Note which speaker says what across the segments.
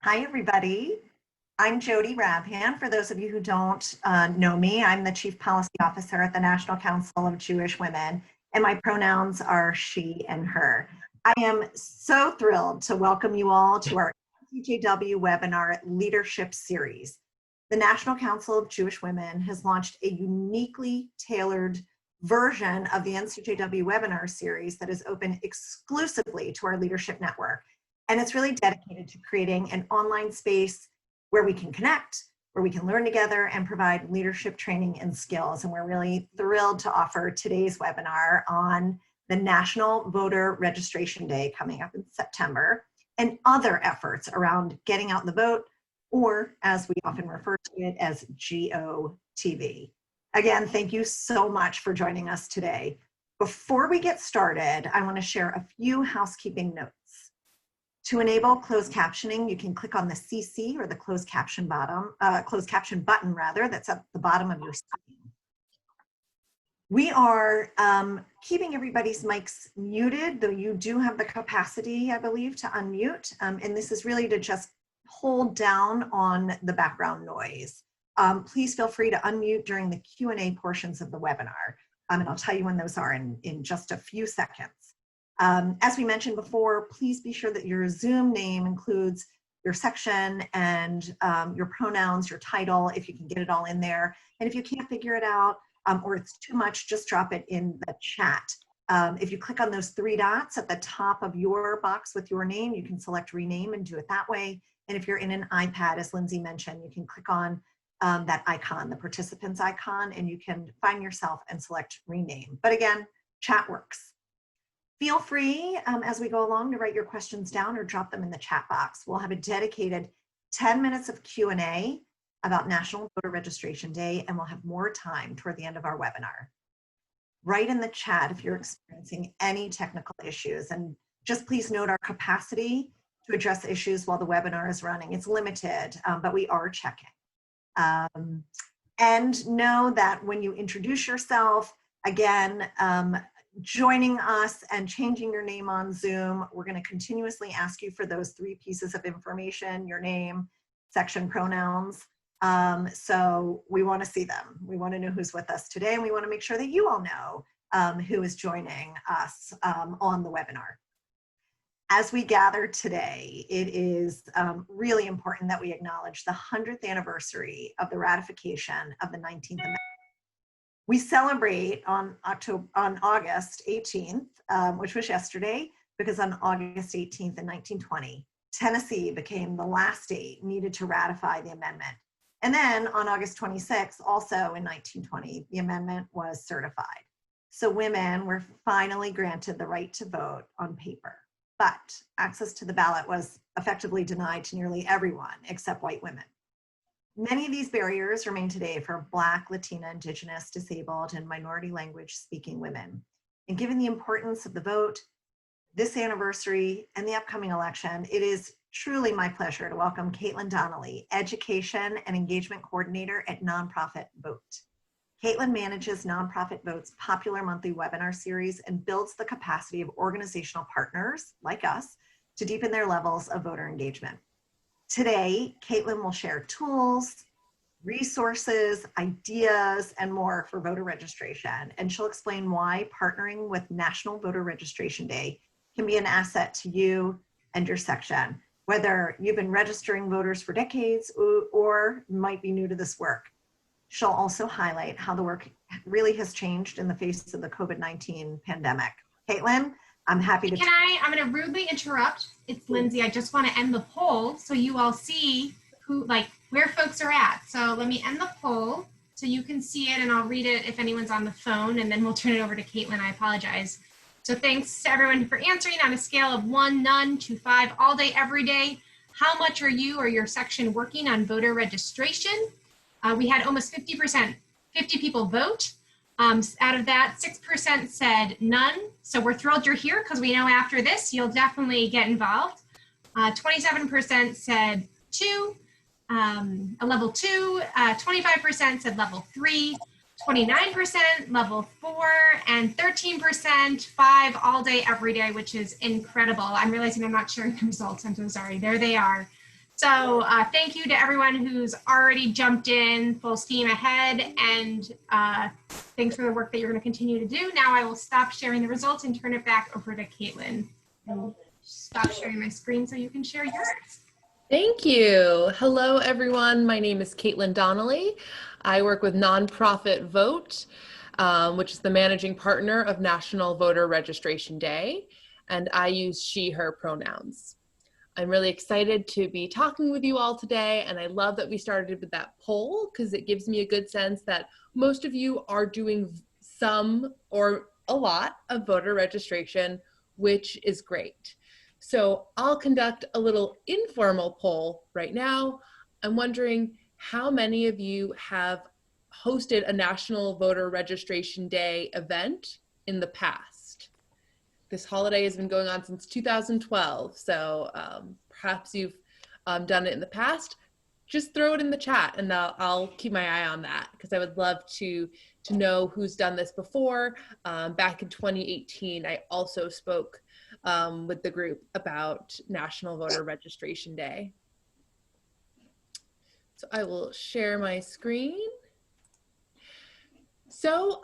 Speaker 1: Hi, everybody. I'm Jody Rabhan. For those of you who don't know me, I'm the Chief Policy Officer at the National Council of Jewish Women, and my pronouns are she and her. I am so thrilled to welcome you all to our NCJW webinar Leadership Series. The National Council of Jewish Women has launched a uniquely tailored version of the NCJW webinar series that is open exclusively to our leadership network. And it's really dedicated to creating an online space where we can connect, where we can learn together and provide leadership training and skills. And we're really thrilled to offer today's webinar on the National Voter Registration Day coming up in September and other efforts around getting out the vote, or as we often refer to it as GOTV. Again, thank you so much for joining us today. Before we get started, I want to share a few housekeeping notes. To enable closed captioning, you can click on the CC or the closed caption button that's at the bottom of your screen. We are keeping everybody's mics muted, though you do have the capacity, I believe, to unmute. And this is really to just hold down on the background noise. Please feel free to unmute during the Q&A portions of the webinar. And I'll tell you when those are in just a few seconds. As we mentioned before, please be sure that your Zoom name includes your section and your pronouns, your title, if you can get it all in there. And if you can't figure it out or it's too much, just drop it in the chat. If you click on those three dots at the top of your box with your name, you can select rename and do it that way. And if you're in an iPad, as Lindsay mentioned, you can click on that icon, the participants icon, and you can find yourself and select rename. But again, chat works. Feel free as we go along to write your questions down or drop them in the chat box. We'll have a dedicated 10 minutes of Q&A about National Voter Registration Day, and we'll have more time toward the end of our webinar. Write in the chat if you're experiencing any technical issues, and just please note our capacity to address issues while the webinar is running. It's limited, but we are checking. And know that when you introduce yourself, again, joining us and changing your name on Zoom, we're going to continuously ask you for those three pieces of information: your name, section, pronouns. So we want to see them. We want to know who's with us today, and we want to make sure that you all know who is joining us on the webinar. As we gather today, it is really important that we acknowledge the 100th anniversary of the ratification of the 19th Amendment. We celebrate on August 18th, which was yesterday, because on August 18th in 1920, Tennessee became the last state needed to ratify the amendment. And then on August 26th, also in 1920, the amendment was certified. So women were finally granted the right to vote on paper, but access to the ballot was effectively denied to nearly everyone except white women. Many of these barriers remain today for Black, Latina, Indigenous, disabled, and minority language speaking women. And given the importance of the vote, this anniversary, and the upcoming election, it is truly my pleasure to welcome Caitlin Donnelly, Education and Engagement Coordinator at Nonprofit Vote. Caitlin manages Nonprofit Vote's popular monthly webinar series and builds the capacity of organizational partners like us to deepen their levels of voter engagement. Today, Caitlin will share tools, resources, ideas, and more for voter registration, and she'll explain why partnering with National Voter Registration Day can be an asset to you and your section, whether you've been registering voters for decades or might be new to this work. She'll also highlight how the work really has changed in the face of the COVID-19 pandemic. Caitlin, I'm happy to-
Speaker 2: I'm gonna rudely interrupt. It's Lindsay. I just wanna end the poll so you all see where folks are at. So let me end the poll so you can see it, and I'll read it if anyone's on the phone, and then we'll turn it over to Caitlin. I apologize. So thanks to everyone for answering. On a scale of 1, none, to 5, all day, every day, how much are you or your section working on voter registration? We had almost 50%, 50 people vote. Out of that, 6% said none. So we're thrilled you're here, because we know after this, you'll definitely get involved. 27% said 2, a level 2, 25% said level 3, 29% level 4, and 13% 5 all day, every day, which is incredible. I'm realizing I'm not sharing the results. I'm so sorry. There they are. So thank you to everyone who's already jumped in full steam ahead, and thanks for the work that you're going to continue to do. Now I will stop sharing the results and turn it back over to Caitlin. And stop sharing my screen so you can share yours.
Speaker 3: Thank you. Hello, everyone. My name is Caitlin Donnelly. I work with Nonprofit Vote, which is the managing partner of National Voter Registration Day, and I use she, her pronouns. I'm really excited to be talking with you all today, and I love that we started with that poll because it gives me a good sense that most of you are doing some or a lot of voter registration, which is great. So I'll conduct a little informal poll right now. I'm wondering how many of you have hosted a National Voter Registration Day event in the past. This holiday has been going on since 2012, so perhaps you've done it in the past. Just throw it in the chat and I'll keep my eye on that because I would love to know who's done this before. Back in 2018, I also spoke with the group about National Voter Registration Day. So I will share my screen. So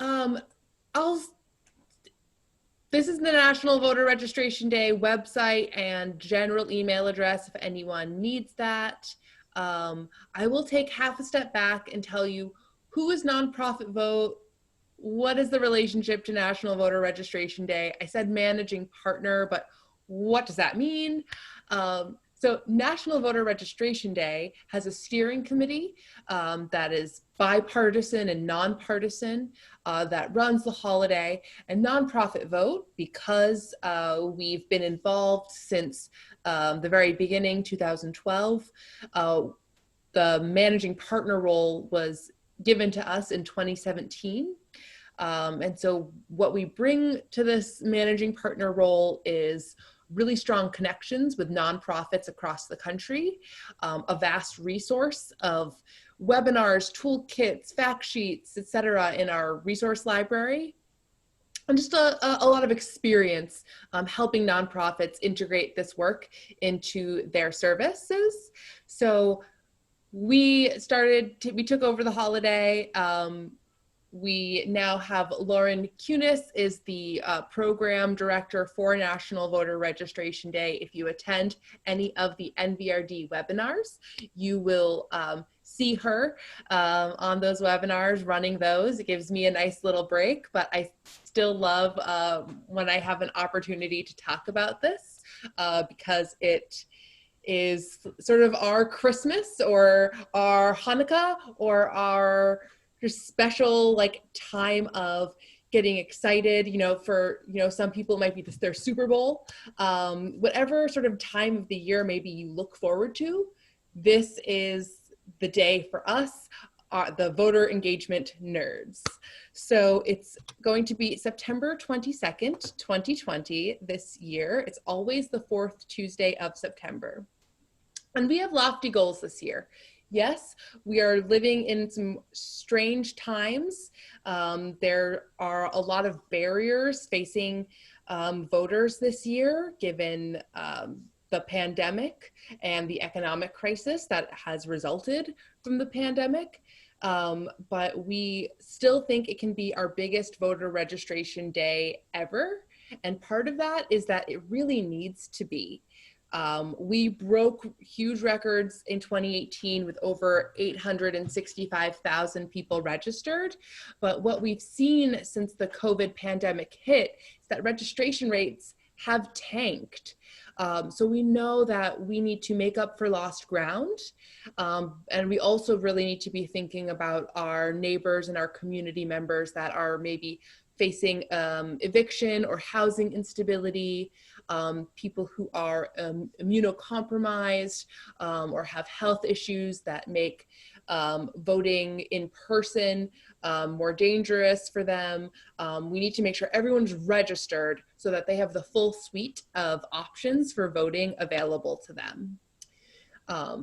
Speaker 3: this is the National Voter Registration Day website and general email address if anyone needs that. I will take half a step back and tell you who is Nonprofit Vote, what is the relationship to National Voter Registration Day. I said managing partner, but what does that mean? So National Voter Registration Day has a steering committee that is bipartisan and nonpartisan that runs the holiday, and Nonprofit Vote, because we've been involved since the very beginning, 2012, the managing partner role was given to us in 2017. And so what we bring to this managing partner role is really strong connections with nonprofits across the country, a vast resource of webinars, toolkits, fact sheets, etc. in our resource library, and just a lot of experience helping nonprofits integrate this work into their services. So we took over the holiday. We now have Lauren Kunis is the program director for National Voter Registration Day. If you attend any of the NVRD webinars, you will see her on those webinars running those. It gives me a nice little break, but I still love when I have an opportunity to talk about this because it is sort of our Christmas or our Hanukkah or our just special like time of getting excited, for, some people it might be their Super Bowl, whatever sort of time of the year maybe you look forward to, this is the day for us, the voter engagement nerds. So it's going to be September 22nd, 2020 this year. It's always the fourth Tuesday of September. And we have lofty goals this year. Yes, we are living in some strange times. There are a lot of barriers facing voters this year, given the pandemic and the economic crisis that has resulted from the pandemic. But we still think it can be our biggest voter registration day ever. And part of that is that it really needs to be. We broke huge records in 2018 with over 865,000 people registered. But what we've seen since the COVID pandemic hit is that registration rates have tanked. So we know that we need to make up for lost ground. And we also really need to be thinking about our neighbors and our community members that are maybe facing eviction or housing instability, people who are immunocompromised or have health issues that make voting in person more dangerous for them. We need to make sure everyone's registered so that they have the full suite of options for voting available to them.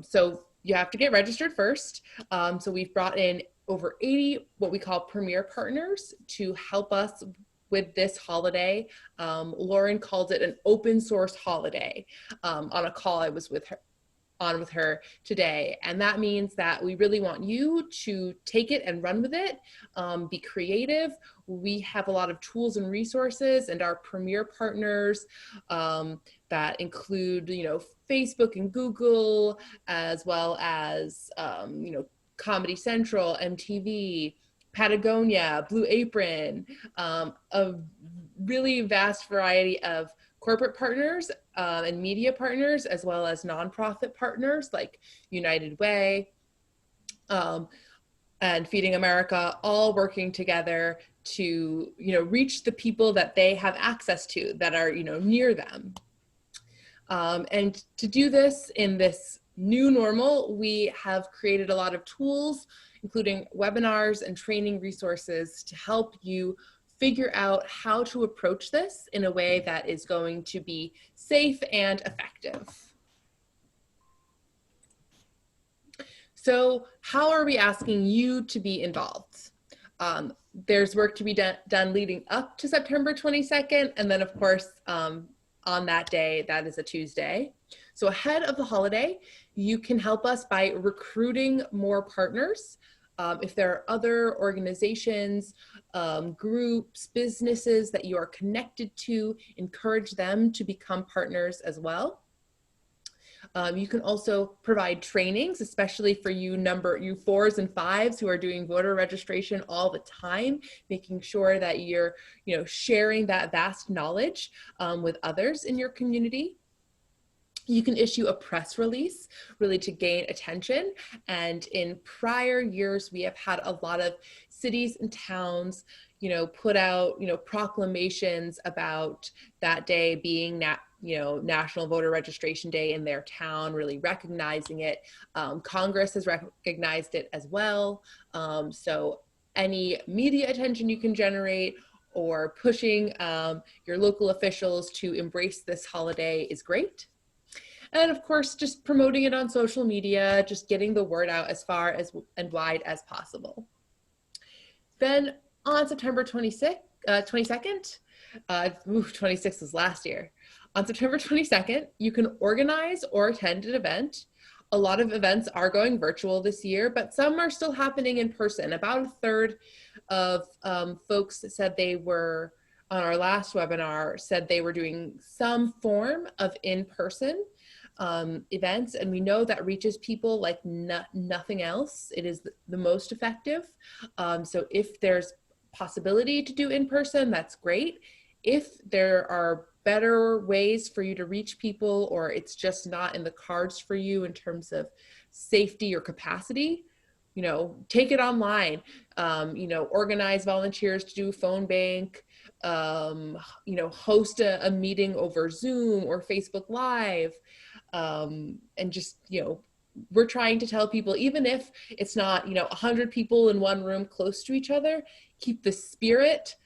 Speaker 3: So you have to get registered first. So we've brought in over 80 what we call premier partners to help us with this holiday. Lauren called it an open source holiday on a call I was with her on with her today. And that means that we really want you to take it and run with it, be creative. We have a lot of tools and resources, and our premier partners that include, Facebook and Google, as well as, Comedy Central, MTV, Patagonia, Blue Apron, a really vast variety of corporate partners and media partners, as well as nonprofit partners like United Way and Feeding America, all working together to, reach the people that they have access to, that are, near them. And to do this in this new normal, we have created a lot of tools, including webinars and training resources to help you figure out how to approach this in a way that is going to be safe and effective. So how are we asking you to be involved? There's work to be done leading up to September 22nd, and then of course, on that day, that is a Tuesday. So ahead of the holiday, you can help us by recruiting more partners. If there are other organizations, groups, businesses that you are connected to, encourage them to become partners as well. You can also provide trainings, especially for you 4s and 5s who are doing voter registration all the time, making sure that you're sharing that vast knowledge with others in your community. You can issue a press release really to gain attention. And in prior years, we have had a lot of cities and towns, put out, proclamations about that day being National Voter Registration Day in their town, really recognizing it. Congress has recognized it as well. So any media attention you can generate or pushing your local officials to embrace this holiday is great. And of course, just promoting it on social media, just getting the word out as far as and wide as possible. Then on September 22nd, 26th was last year. On September 22nd, you can organize or attend an event. A lot of events are going virtual this year, but some are still happening in person. About a third of folks that said they were, on our last webinar, said they were doing some form of in-person events, and we know that reaches people like nothing else. It is the most effective. So if there's possibility to do in person, that's great. If there are better ways for you to reach people, or it's just not in the cards for you in terms of safety or capacity, take it online. Organize volunteers to do phone bank, host a meeting over Zoom or Facebook Live. And just, we're trying to tell people, even if it's not, 100 people in one room close to each other, keep the spirit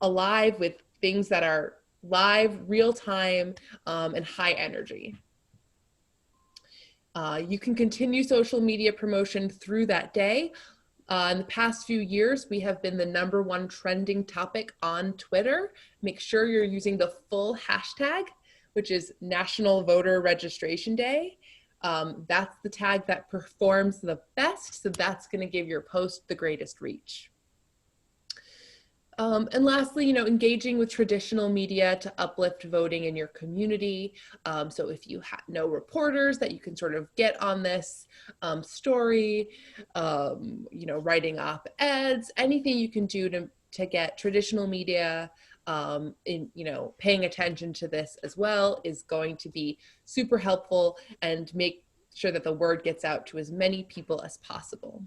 Speaker 3: alive with things that are live, real time, and high energy. You can continue social media promotion through that day. In the past few years, we have been the #1 trending topic on Twitter. Make sure you're using the full hashtag, which is National Voter Registration Day. That's the tag that performs the best, so that's going to give your post the greatest reach. And lastly, engaging with traditional media to uplift voting in your community. So if you know reporters that you can sort of get on this story, writing op-eds, anything you can do to get traditional media paying attention to this as well is going to be super helpful, and make sure that the word gets out to as many people as possible.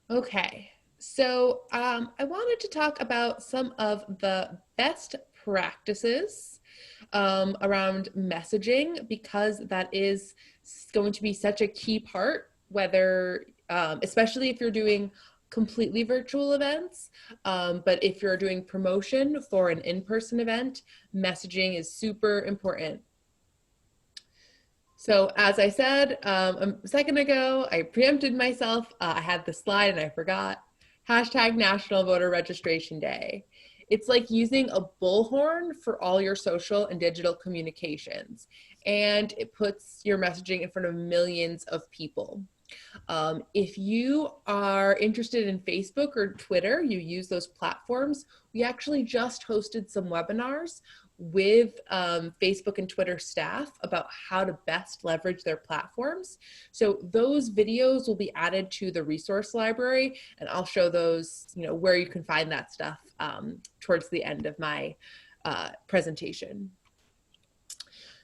Speaker 3: Okay, so I wanted to talk about some of the best practices around messaging, because that is going to be such a key part, whether, especially if you're doing completely virtual events, but if you're doing promotion for an in-person event, messaging is super important. So as I said a second ago, I preempted myself. I had the slide and I forgot. Hashtag National Voter Registration Day. It's like using a bullhorn for all your social and digital communications, and it puts your messaging in front of millions of people. If you are interested in Facebook or Twitter, you use those platforms. We actually just hosted some webinars with Facebook and Twitter staff about how to best leverage their platforms. So those videos will be added to the resource library, and I'll show those, where you can find that stuff towards the end of my presentation.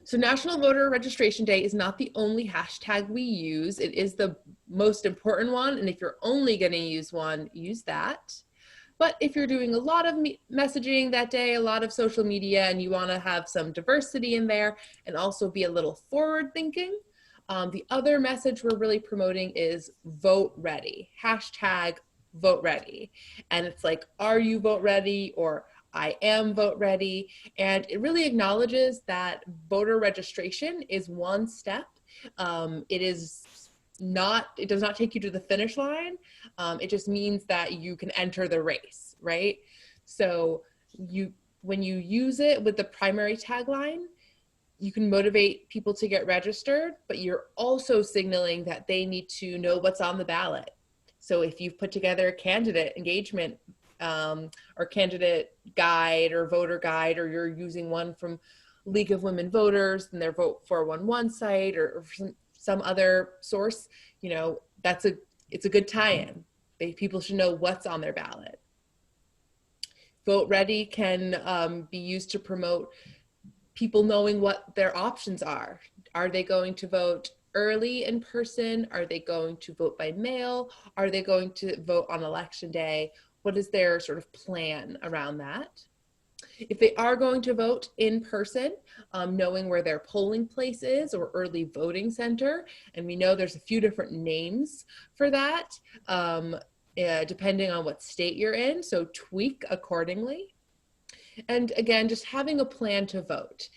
Speaker 3: So National Voter Registration Day is not the only hashtag we use. It is the most important one, and if you're only going to use one, use that. But if you're doing a lot of messaging that day, a lot of social media, and you want to have some diversity in there and also be a little forward thinking, the other message we're really promoting is vote ready, hashtag vote ready. And it's like, are you vote ready, or I am vote ready. And it really acknowledges that voter registration is one step. It does not take you to the finish line. It just means that you can enter the race, right? So when you use it with the primary tagline, you can motivate people to get registered, but you're also signaling that they need to know what's on the ballot. So if you've put together a candidate engagement or candidate guide or voter guide, or you're using one from League of Women Voters and their Vote 411 site, or some other source, it's a good tie-in. People should know what's on their ballot. Vote Ready can be used to promote people knowing what their options are. Are they going to vote early in person? Are they going to vote by mail? Are they going to vote on election day? What is their sort of plan around that? If they are going to vote in person, knowing where their polling place is or early voting center, and we know there's a few different names for that, depending on what state you're in, so tweak accordingly. And again, just having a plan to vote.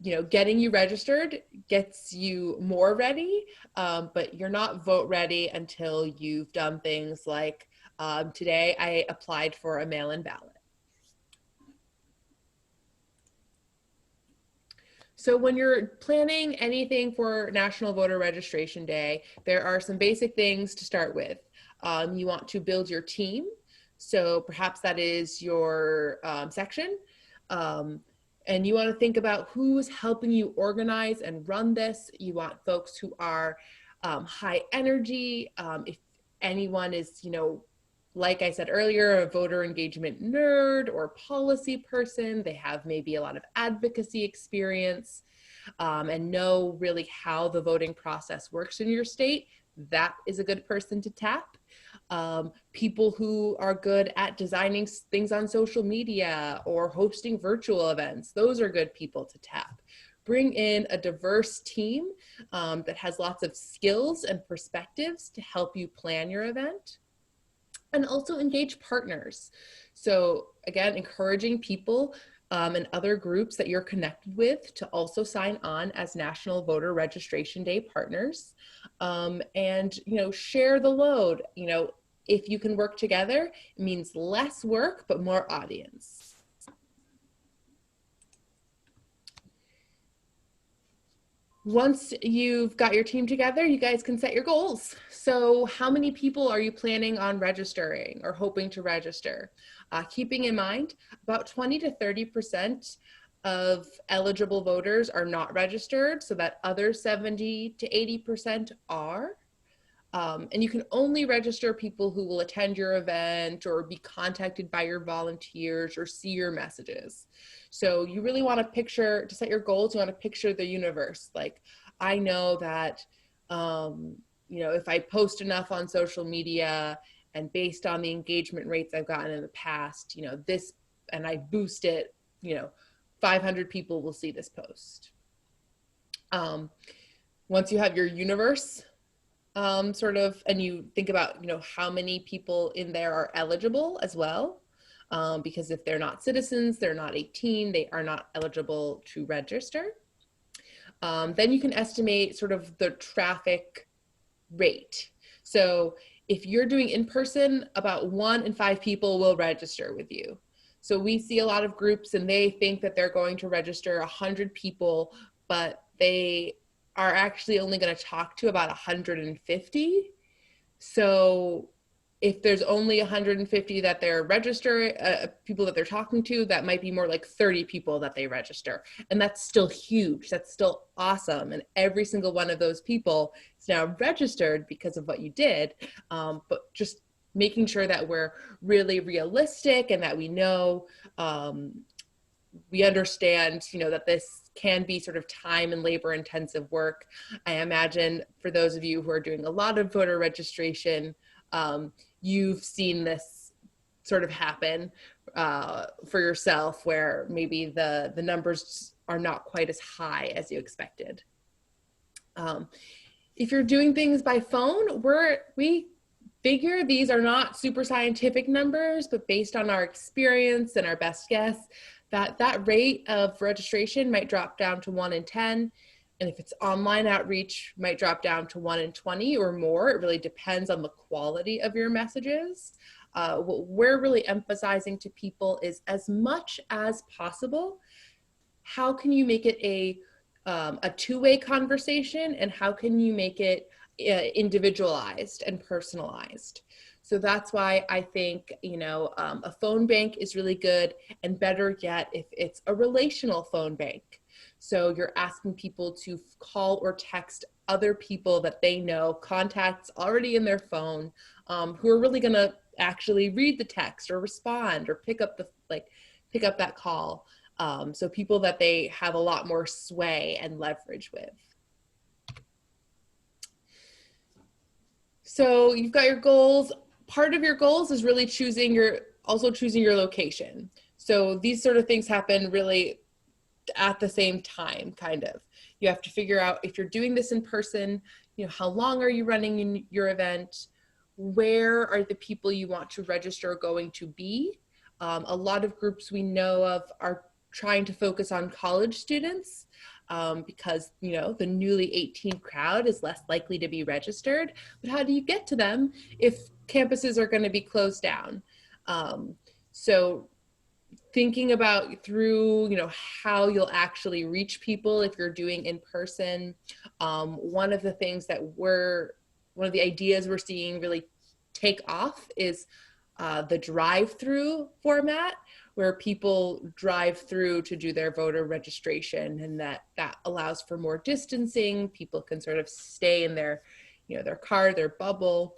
Speaker 3: Getting you registered gets you more ready, but you're not vote ready until you've done things like, today I applied for a mail-in ballot. So when you're planning anything for National Voter Registration Day, there are some basic things to start with. You want to build your team. So perhaps that is your section. And you want to think about who's helping you organize and run this. You want folks who are high energy. If anyone is, like I said earlier, a voter engagement nerd or policy person, they have maybe a lot of advocacy experience and know really how the voting process works in your state, that is a good person to tap. People who are good at designing things on social media or hosting virtual events, those are good people to tap. Bring in a diverse team that has lots of skills and perspectives to help you plan your event. And also engage partners. So again, encouraging people and other groups that you're connected with to also sign on as National Voter Registration Day partners, and share the load. If you can work together, it means less work but more audience. Once you've got your team together, you guys can set your goals. So how many people are you planning on registering or hoping to register? Keeping in mind, about 20 to 30% of eligible voters are not registered, so that other 70 to 80% are. And you can only register people who will attend your event or be contacted by your volunteers or see your messages. So you really want to set your goals, you want to picture the universe. Like, I know that, if I post enough on social media and based on the engagement rates I've gotten in the past, and I boost it, 500 people will see this post. Once you have your universe, and you think about, how many people in there are eligible as well, because if they're not citizens, they're not 18, they are not eligible to register. Then you can estimate sort of the traffic rate. So if you're doing in person, about 1 in 5 people will register with you. So we see a lot of groups and they think that they're going to register 100 people, but they are actually only going to talk to about 150. So if there's only 150 that they're registering, people that they're talking to, that might be more like 30 people that they register. And that's still huge. That's still awesome. And every single one of those people is now registered because of what you did. But just making sure that we're really realistic and that we know, we understand, that this can be sort of time and labor intensive work. I imagine for those of you who are doing a lot of voter registration, you've seen this sort of happen for yourself, where maybe the numbers are not quite as high as you expected. If you're doing things by phone, we figure these are not super scientific numbers, but based on our experience and our best guess, that rate of registration might drop down to 1 in 10. And if it's online outreach, might drop down to 1 in 20 or more. It really depends on the quality of your messages. What we're really emphasizing to people is, as much as possible, how can you make it a two-way conversation, and how can you make it individualized and personalized? So that's why I think, a phone bank is really good, and better yet, if it's a relational phone bank. So you're asking people to call or text other people that they know, contacts already in their phone, who are really gonna actually read the text or respond or pick up that call. So people that they have a lot more sway and leverage with. So you've got your goals. Part of your goals is really choosing your location. So these sort of things happen really at the same time, kind of. You have to figure out, if you're doing this in person, how long are you running in your event? Where are the people you want to register going to be? A lot of groups we know of are trying to focus on college students because, the newly 18 crowd is less likely to be registered. But how do you get to them if campuses are going to be closed down? So thinking about through, how you'll actually reach people if you're doing in person. One of the ideas we're seeing really take off is the drive-through format, where people drive through to do their voter registration, and that allows for more distancing. People can sort of stay in their car, their bubble.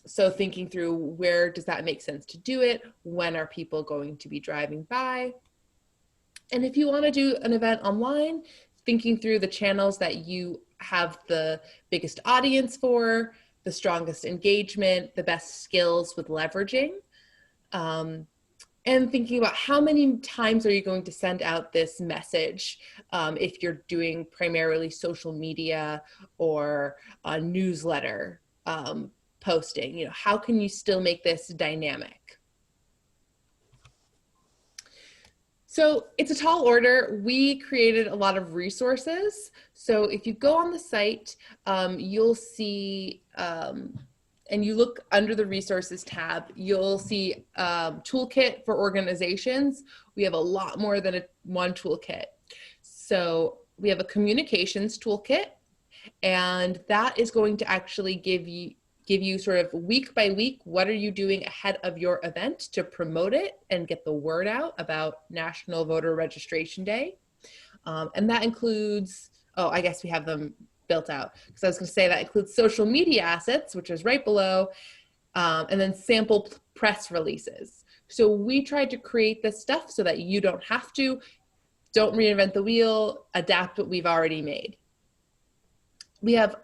Speaker 3: So thinking through, where does that make sense to do it? When are people going to be driving by? And if you want to do an event online, thinking through the channels that you have the biggest audience for, the strongest engagement, the best skills with leveraging, and thinking about how many times are you going to send out this message if you're doing primarily social media or a newsletter posting. How can you still make this dynamic? So it's a tall order. We created a lot of resources. So if you go on the site, you'll see, and you look under the resources tab, you'll see toolkit for organizations. We have a lot more than one toolkit. So we have a communications toolkit, and that is going to actually give you sort of week by week, what are you doing ahead of your event to promote it and get the word out about National Voter Registration Day. And that includes, I guess we have them built out, because I was going to say that includes social media assets, which is right below, and then sample press releases. So we tried to create this stuff so that you don't have to, don't reinvent the wheel, adapt what we've already made. We have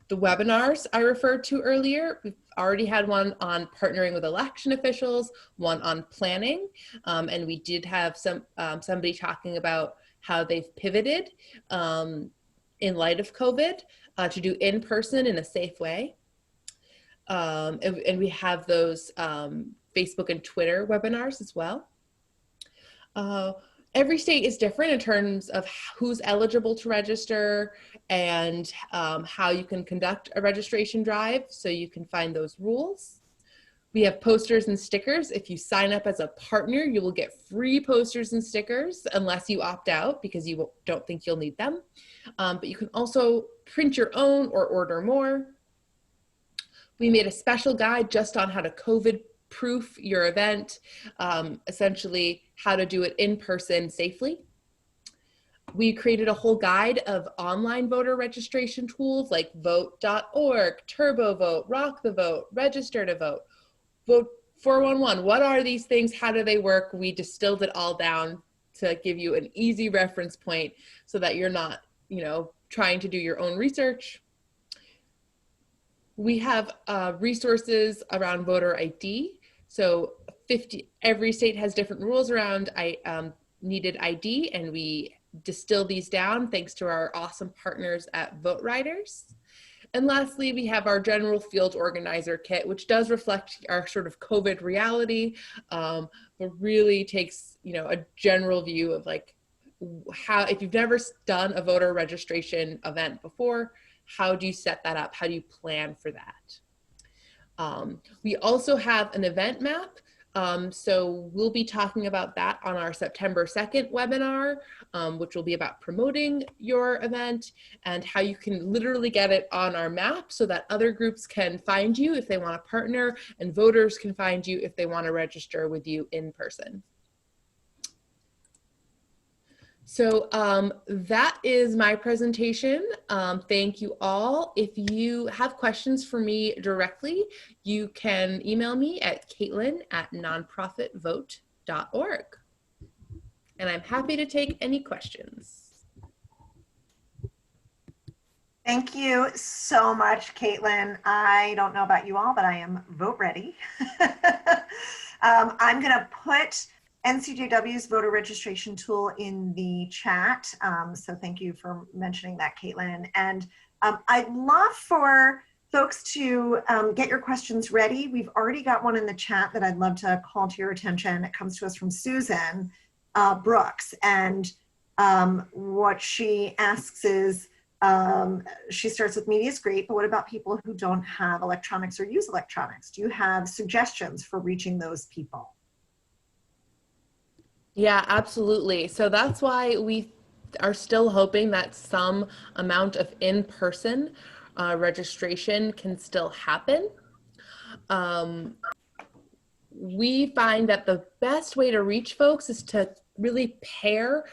Speaker 3: the webinars I referred to earlier. We've already had one on partnering with election officials, one on planning, and we did have somebody talking about how they've pivoted in light of COVID to do in person in a safe way. And we have those Facebook and Twitter webinars as well. Every state is different in terms of who's eligible to register and how you can conduct a registration drive, so you can find those rules. We have posters and stickers. If you sign up as a partner, you will get free posters and stickers unless you opt out because you don't think you'll need them. But you can also print your own or order more. We made a special guide just on how to COVID-proof your event, essentially how to do it in person safely. We created a whole guide of online voter registration tools like vote.org, TurboVote, Rock the Vote, Register to Vote, Vote 411. What are these things? How do they work? We distilled it all down to give you an easy reference point so that you're not, trying to do your own research. We have resources around voter ID. So every state has different rules around needed ID, and we distill these down thanks to our awesome partners at Vote Riders. And lastly, we have our general field organizer kit, which does reflect our sort of COVID reality, but really takes, a general view of like how, if you've never done a voter registration event before, how do you set that up? How do you plan for that? We also have an event map. So we'll be talking about that on our September 2nd webinar, which will be about promoting your event and how you can literally get it on our map so that other groups can find you if they want to partner, and voters can find you if they want to register with you in person. So that is my presentation. Thank you all. If you have questions for me directly, you can email me at caitlin@nonprofitvote.org. And I'm happy to take any questions.
Speaker 1: Thank you so much, Caitlin. I don't know about you all, but I am vote ready. I'm going to put NCJW's voter registration tool in the chat. So thank you for mentioning that, Caitlin. And I'd love for folks to get your questions ready. We've already got one in the chat that I'd love to call to your attention. It comes to us from Susan Brooks. And what she asks is, she starts with media is great, but what about people who don't have electronics or use electronics? Do you have suggestions for reaching those people?
Speaker 3: Yeah, absolutely. So that's why we are still hoping that some amount of in-person registration can still happen. We find that the best way to reach folks is to really pair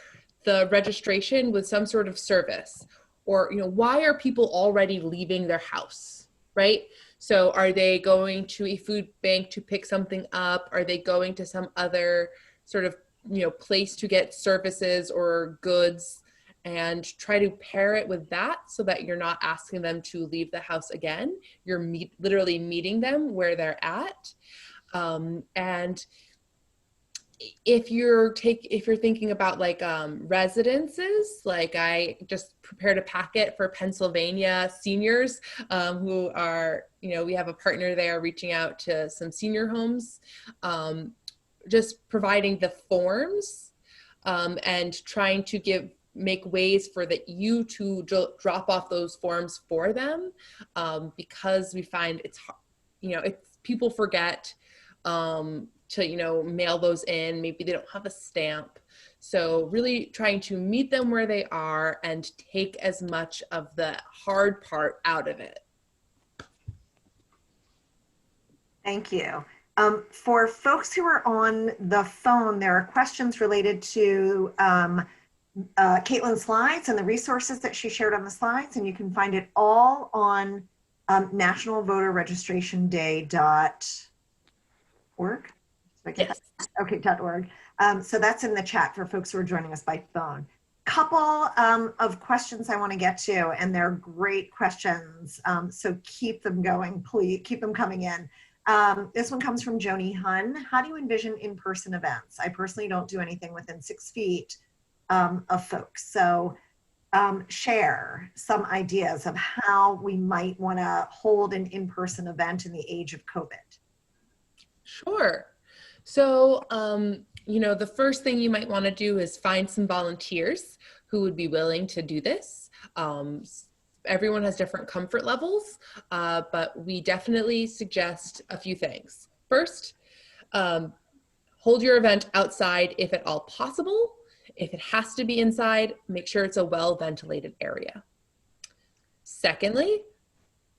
Speaker 3: the registration with some sort of service, or, why are people already leaving their house, right? So are they going to a food bank to pick something up? Are they going to some other sort of place to get services or goods, and try to pair it with that so that you're not asking them to leave the house again. You're literally meeting them where they're at. And if you're thinking about like residences, like I just prepared a packet for Pennsylvania seniors who are, we have a partner there reaching out to some senior homes. Just providing the forms and trying to make ways for you to drop off those forms for them, because we find it's people forget to mail those in. Maybe they don't have a stamp. So really trying to meet them where they are and take as much of the hard part out of it. Thank you.
Speaker 1: For folks who are on the phone, there are questions related to Caitlin's slides and the resources that she shared on the slides, and you can find it all on nationalvoterregistrationday.org.
Speaker 3: Yes.
Speaker 1: Okay, .org. So that's in the chat for folks who are joining us by phone. Couple of questions I want to get to, and they're great questions. So keep them going, please. Keep them coming in. This one comes from Joni Hun. How do you envision in-person events? I personally don't do anything within 6 feet of folks. So share some ideas of how we might want to hold an in-person event in the age of COVID.
Speaker 3: Sure. So, the first thing you might want to do is find some volunteers who would be willing to do this. Everyone has different comfort levels, but we definitely suggest a few things. First, hold your event outside if at all possible. If it has to be inside, make sure it's a well-ventilated area. Secondly,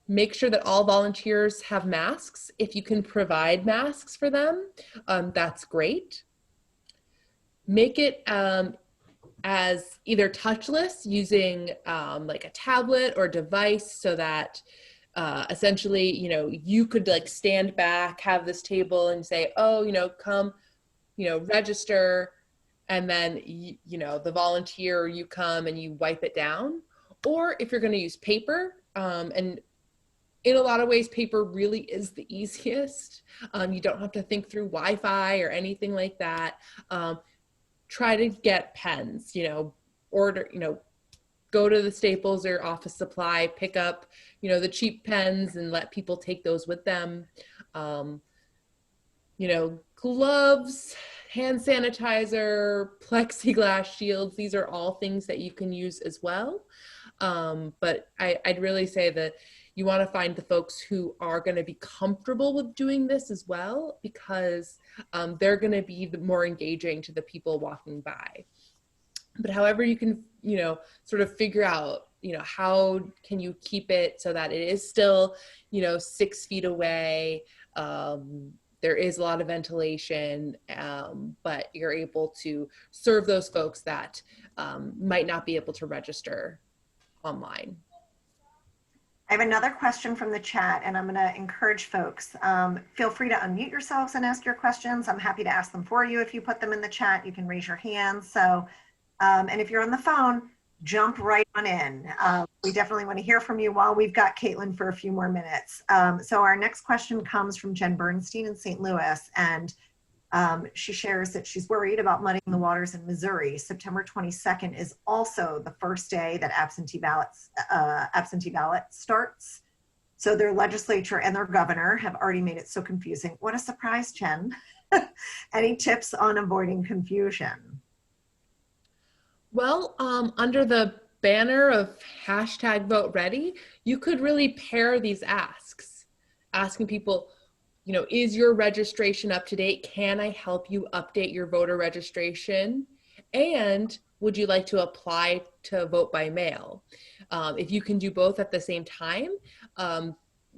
Speaker 3: make sure that all volunteers have masks. If you can provide masks for them, that's great. Make it as either touchless using like a tablet or device, so that essentially, you know, you could like stand back, have this table and say, oh, you know, come, you know, register, and then, you know, the volunteer, you come and you wipe it down. Or if you're going to use paper, and in a lot of ways, paper really is the easiest. You don't have to think through Wi-Fi or anything like that. Try to get pens, you know, order, you know, go to the Staples or Office Supply, pick up, you know, the cheap pens and let people take those with them. You know, gloves, hand sanitizer, plexiglass shields, these are all things that you can use as well. But I'd really say that you want to find the folks who are going to be comfortable with doing this as well, because they're going to be the more engaging to the people walking by. But however you can, you know, sort of figure out, you know, how can you keep it so that it is still, you know, 6 feet away. There is a lot of ventilation, but you're able to serve those folks that might not be able to register online.
Speaker 1: I have another question from the chat, and I'm going to encourage folks. Feel free to unmute yourselves and ask your questions. I'm happy to ask them for you. If you put them in the chat, you can raise your hand. So, and if you're on the phone, jump right on in. We definitely want to hear from you while we've got Caitlin for a few more minutes. So our next question comes from Jen Bernstein in St. Louis, and she shares that she's worried about muddying the waters in Missouri. September 22nd is also the first day that absentee ballot starts. So their legislature and their governor have already made it so confusing. What a surprise, Jen. Any tips on avoiding confusion?
Speaker 3: Well, under the banner of #VoteReady, you could really pair these asks, asking people, you know, is your registration up to date? Can I help you update your voter registration? And would you like to apply to vote by mail? If you can do both at the same time,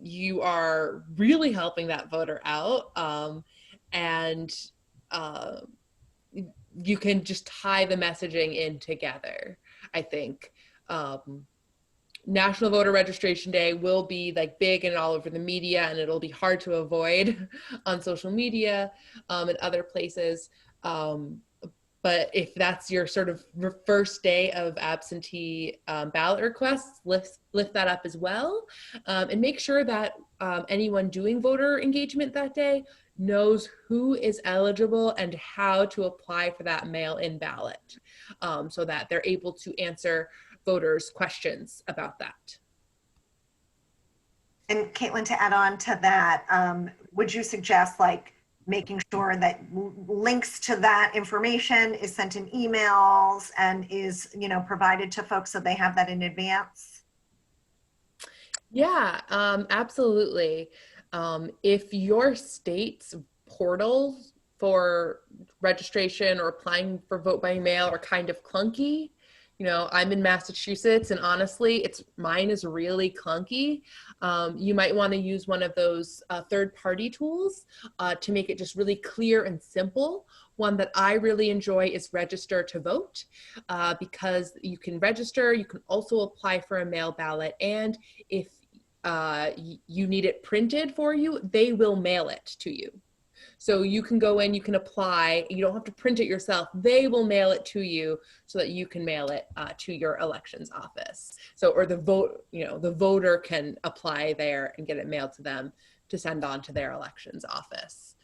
Speaker 3: you are really helping that voter out. And you can just tie the messaging in together, I think. National Voter Registration Day will be like big and all over the media, and it'll be hard to avoid on social media and other places. But if that's your sort of first day of absentee ballot requests, lift that up as well, and make sure that anyone doing voter engagement that day knows who is eligible and how to apply for that mail-in ballot, so that they're able to answer voters' questions about that.
Speaker 1: And Caitlin, to add on to that, would you suggest like making sure that links to that information is sent in emails and is, you know, provided to folks so they have that in advance?
Speaker 3: Yeah, absolutely. If your state's portal for registration or applying for vote by mail are kind of clunky, you know, I'm in Massachusetts, and honestly, mine is really clunky. You might want to use one of those third-party tools to make it just really clear and simple. One that I really enjoy is Register to Vote, because you can register, you can also apply for a mail ballot, and if you need it printed for you, they will mail it to you. So you can go in, you can apply, you don't have to print it yourself. They will mail it to you so that you can mail it to your elections office. So, or the voter can apply there and get it mailed to them to send on to their elections office.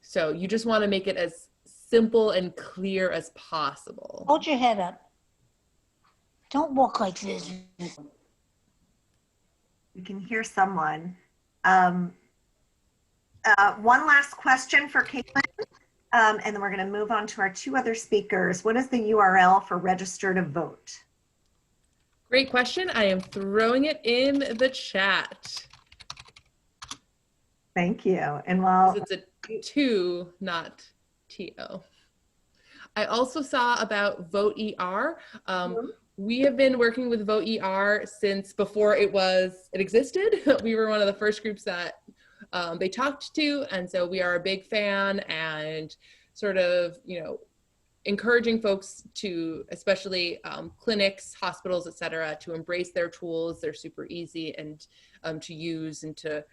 Speaker 3: So you just want to make it as simple and clear as possible.
Speaker 4: Hold your head up. Don't walk like this.
Speaker 1: You can hear someone. One last question for Caitlin, and then we're going to move on to our two other speakers. What is the URL for Register to Vote?
Speaker 3: Great question. I am throwing it in the chat.
Speaker 1: Thank you. And while
Speaker 3: It's a 2, not TO. I also saw about Vote ER. We have been working with Vote ER since before it existed. We were one of the first groups that they talked to, and so we are a big fan and sort of, encouraging folks to, especially clinics, hospitals, et cetera, to embrace their tools. They're super easy and to use and to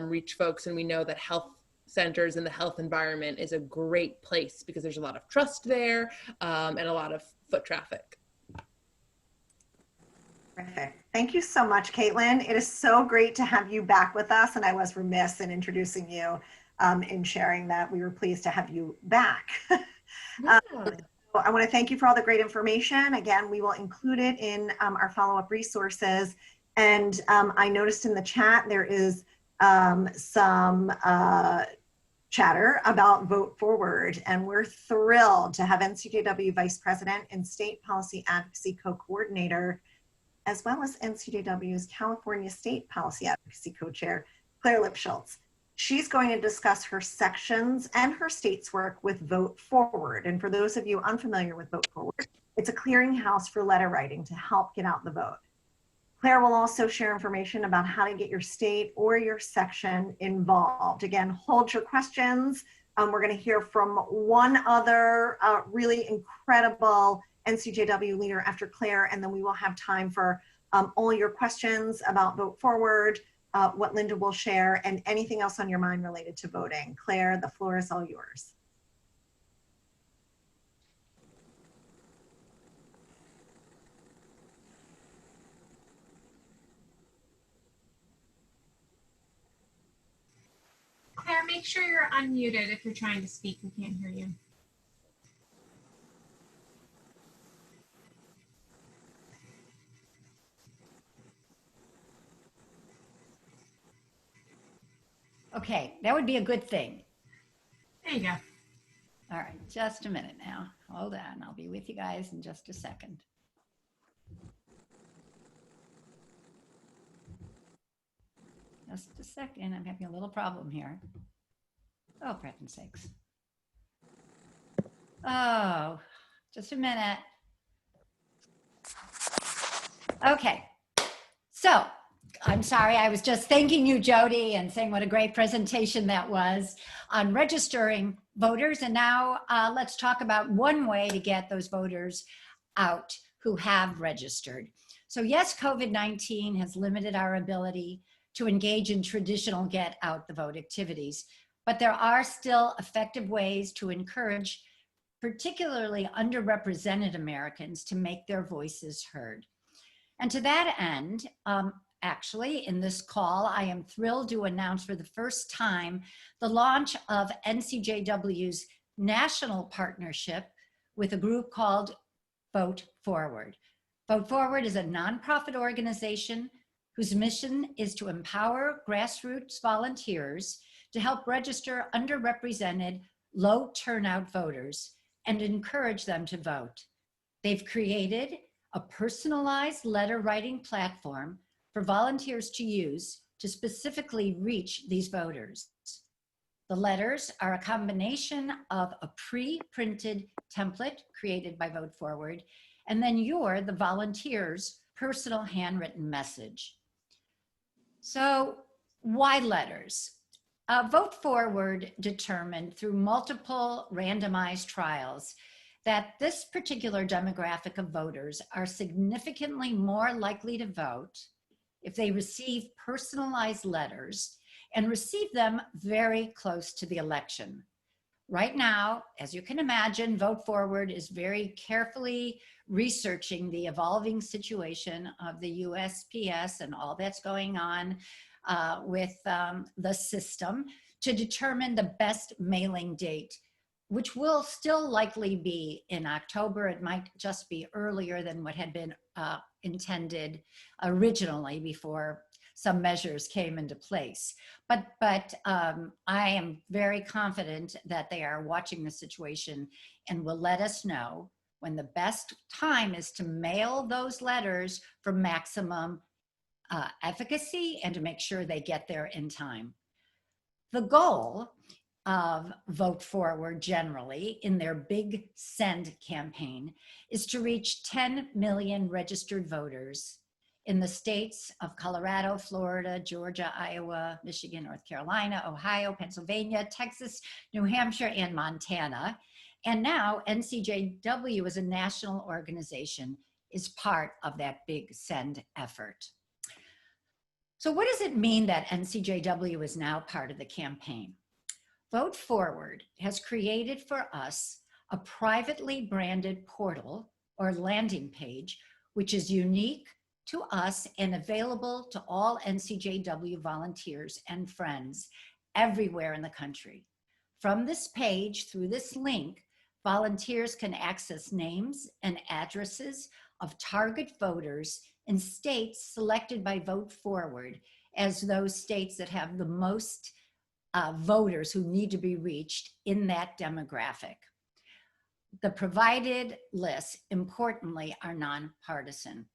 Speaker 3: reach folks. And we know that health centers and the health environment is a great place because there's a lot of trust there and a lot of foot traffic.
Speaker 1: Terrific. Thank you so much, Caitlin. It is so great to have you back with us, and I was remiss in introducing you in sharing that we were pleased to have you back.
Speaker 3: Yeah.
Speaker 1: I want to thank you for all the great information. Again, we will include it in our follow-up resources. And I noticed in the chat there is some chatter about Vote Forward, and we're thrilled to have NCJW Vice President and State Policy Advocacy Co-Coordinator, as well as NCJW's California State Policy Advocacy Co-Chair, Claire Lipschultz. She's going to discuss her sections and her state's work with Vote Forward. And for those of you unfamiliar with Vote Forward, it's a clearinghouse for letter writing to help get out the vote. Claire will also share information about how to get your state or your section involved. Again, hold your questions. We're going to hear from one other really incredible NCJW leader after Claire, and then we will have time for all your questions about Vote Forward, what Linda will share, and anything else on your mind related to voting. Claire, the floor is all yours.
Speaker 2: Claire, make sure you're unmuted if you're trying to speak. We can't hear you.
Speaker 5: Okay, that would be a good thing.
Speaker 2: There you go.
Speaker 5: All right, just a minute now. Hold on, I'll be with you guys in just a second. Just a second, I'm having a little problem here. Oh, for heaven's sakes. Oh, just a minute. Okay, so I'm sorry, I was just thanking you, Jody, and saying what a great presentation that was on registering voters. And now let's talk about one way to get those voters out who have registered. So yes, COVID-19 has limited our ability to engage in traditional get out the vote activities, but there are still effective ways to encourage particularly underrepresented Americans to make their voices heard. And to that end, actually, in this call, I am thrilled to announce for the first time the launch of NCJW's national partnership with a group called Vote Forward. Vote Forward is a nonprofit organization whose mission is to empower grassroots volunteers to help register underrepresented, low turnout voters and encourage them to vote. They've created a personalized letter writing platform for volunteers to use to specifically reach these voters. The letters are a combination of a pre-printed template created by Vote Forward, and then you're the volunteer's personal handwritten message. So why letters? Vote Forward determined through multiple randomized trials that this particular demographic of voters are significantly more likely to vote if they receive personalized letters and receive them very close to the election. Right now, as you can imagine, Vote Forward is very carefully researching the evolving situation of the USPS and all that's going on with the system to determine the best mailing date, which will still likely be in October. It might just be earlier than what had been intended originally before some measures came into place. But I am very confident that they are watching the situation and will let us know when the best time is to mail those letters for maximum efficacy and to make sure they get there in time. The goal of Vote Forward generally in their Big Send campaign is to reach 10 million registered voters in the states of Colorado, Florida, Georgia, Iowa, Michigan, North Carolina, Ohio, Pennsylvania, Texas, New Hampshire, and Montana. And now NCJW as a national organization is part of that Big Send effort. So what does it mean that NCJW is now part of the campaign? Vote Forward has created for us a privately branded portal or landing page, which is unique to us and available to all NCJW volunteers and friends everywhere in the country. From this page, through this link, volunteers can access names and addresses of target voters in states selected by Vote Forward as those states that have the most voters who need to be reached in that demographic. The provided lists, importantly, are nonpartisan.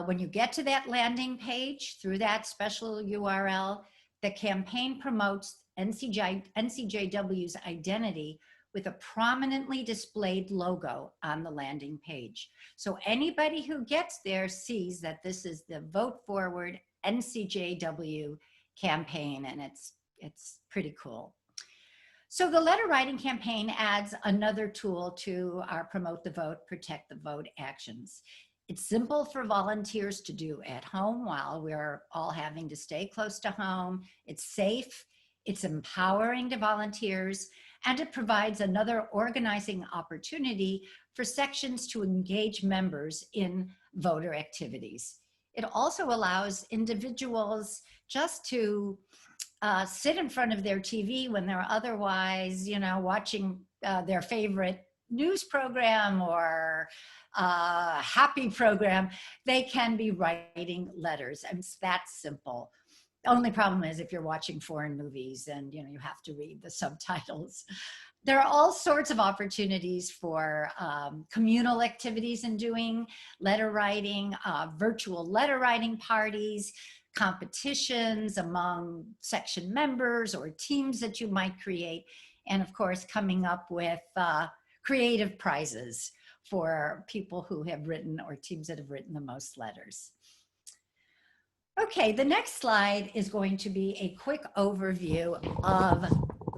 Speaker 5: When you get to that landing page through that special URL, the campaign promotes NCJW's identity with a prominently displayed logo on the landing page. So anybody who gets there sees that this is the Vote Forward NCJW campaign, and it's pretty cool. So the letter writing campaign adds another tool to our Promote the Vote, Protect the Vote actions. It's simple for volunteers to do at home while we're all having to stay close to home. It's safe, it's empowering to volunteers, and it provides another organizing opportunity for sections to engage members in voter activities. It also allows individuals just to sit in front of their TV when they're otherwise, watching their favorite news program or happy program. They can be writing letters, and it's that simple. The only problem is if you're watching foreign movies and you have to read the subtitles. There are all sorts of opportunities for communal activities in doing letter writing, virtual letter writing parties, competitions among section members or teams that you might create, and of course coming up with creative prizes for people who have written or teams that have written the most letters. Okay, the next slide is going to be a quick overview of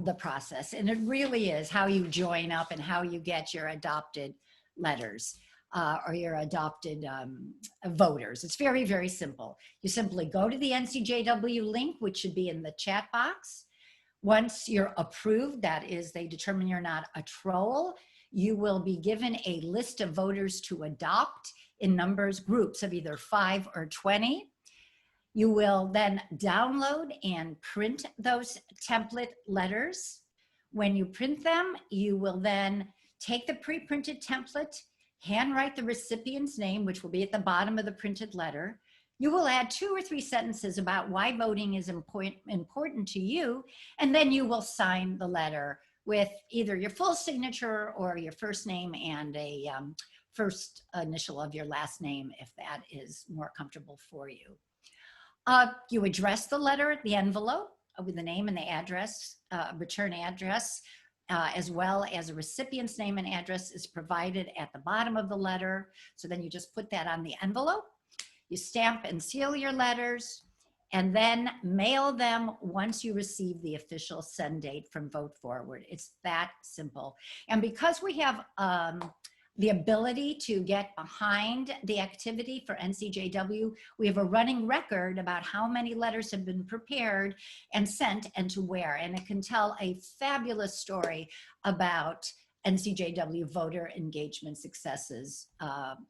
Speaker 5: the process, and it really is how you join up and how you get your adopted letters or your adopted voters. It's very, very simple. You simply go to the NCJW link, which should be in the chat box. Once you're approved, that is, they determine you're not a troll, you will be given a list of voters to adopt in groups of either 5 or 20. You will then download and print those template letters. When you print them, you will then take the pre-printed template, handwrite the recipient's name, which will be at the bottom of the printed letter. You will add 2 or 3 sentences about why voting is important to you, and then you will sign the letter with either your full signature or your first name and a first initial of your last name, if that is more comfortable for you. You address the letter at the envelope with the name and the address, return address, as well as a recipient's name and address is provided at the bottom of the letter. So then you just put that on the envelope. You stamp and seal your letters and then mail them once you receive the official send date from Vote Forward. It's that simple. And because we have the ability to get behind the activity for NCJW, we have a running record about how many letters have been prepared and sent and to where. And it can tell a fabulous story about NCJW voter engagement successes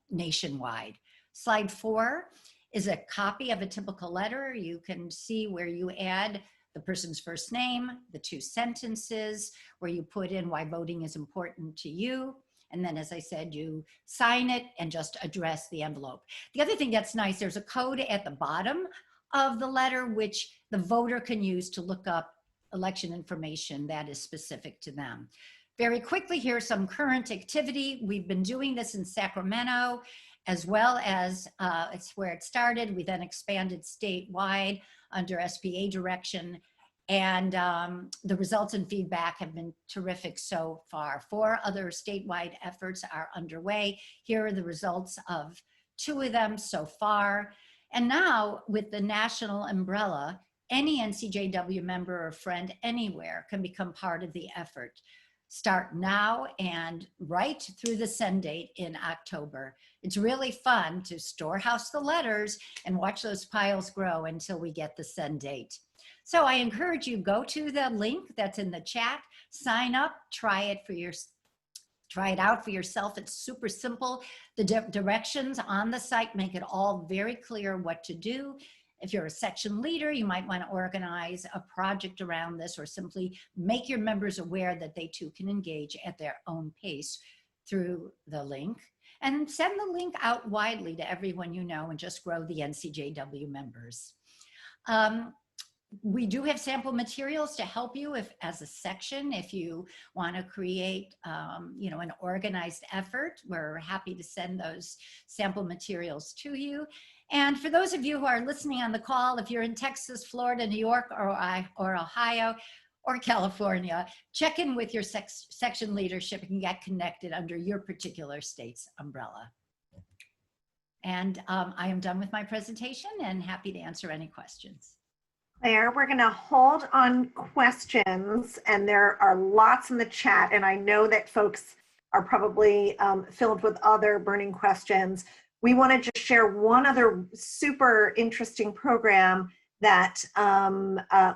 Speaker 5: nationwide. Slide 4 is a copy of a typical letter. You can see where you add the person's first name, the 2 sentences, where you put in why voting is important to you. And then, as I said, you sign it and just address the envelope. The other thing that's nice, there's a code at the bottom of the letter, which the voter can use to look up election information that is specific to them. Very quickly, here's some current activity. We've been doing this in Sacramento, as well as it's where it started. We then expanded statewide under SBA direction. And the results and feedback have been terrific so far. 4 other statewide efforts are underway. Here are the results of 2 of them so far. And now with the national umbrella, any NCJW member or friend anywhere can become part of the effort. Start now and right through the send date in October. It's really fun to storehouse the letters and watch those piles grow until we get the send date. So I encourage you, go to the link that's in the chat, sign up, try it out for yourself. It's super simple. The directions on the site make it all very clear what to do. If you're a section leader, you might want to organize a project around this, or simply make your members aware that they too can engage at their own pace through the link. And send the link out widely to everyone you know, and just grow the NCJW members. We do have sample materials to help you as a section, if you want to create an organized effort. We're happy to send those sample materials to you. And for those of you who are listening on the call, if you're in Texas, Florida, New York, or Ohio, or California, check in with your section leadership and get connected under your particular state's umbrella. And I am done with my presentation and happy to answer any questions.
Speaker 1: Claire, we're going to hold on questions, and there are lots in the chat, and I know that folks are probably filled with other burning questions. We want to just share one other super interesting program that